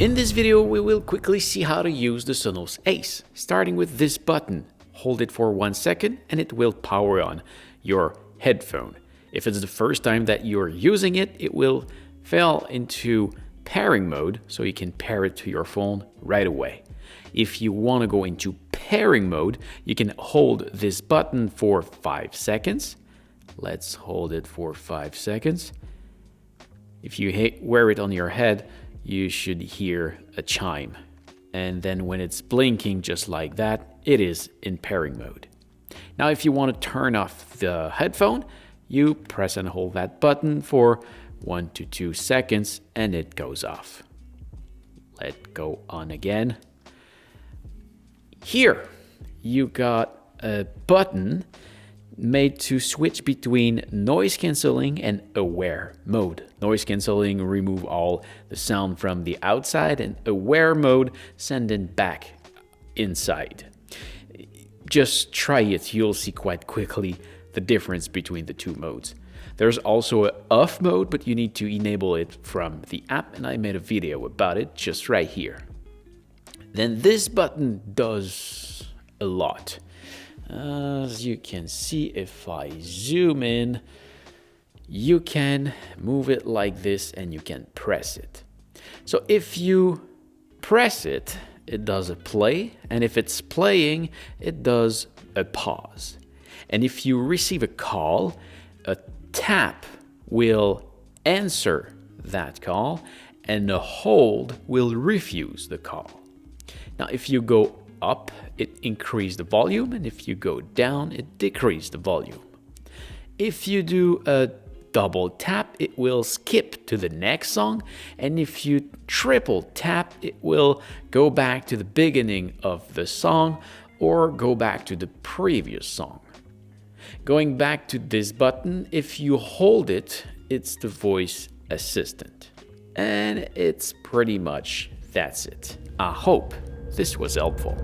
In this video, we will quickly see how to use the Sonos Ace, starting with this button. Hold it for 1 second and it will power on your headphone. If it's the first time that you're using it, it will fall into pairing mode, so you can pair it to your phone right away. If you want to go into pairing mode, you can hold this button for 5 seconds. Let's hold it for 5 seconds. If you wear it on your head, you should hear a chime. And then when it's blinking just like that, it is in pairing mode. Now, if you want to turn off the headphone, you press and hold that button for 1 to 2 seconds and it goes off. Let go on again. Here, you got a button made to switch between noise cancelling and aware mode. Noise cancelling remove all the sound from the outside, and aware mode send it back inside. Just try it, you'll see quite quickly the difference between the two modes. There's also an off mode, but you need to enable it from the app, and I made a video about it just right here. Then this button does a lot. As you can see, if I zoom in, you can move it like this and you can press it. So if you press it, it does a play, and if it's playing, it does a pause. And if you receive a call, a tap will answer that call and a hold will refuse the call. Now, if you go up, it increases the volume, and if you go down, it decreases the volume. If you do a double tap, it will skip to the next song, and if you triple tap, it will go back to the beginning of the song or go back to the previous song. Going back to this button, if you hold it, it's the voice assistant. And it's pretty much that's it. I hope this was helpful.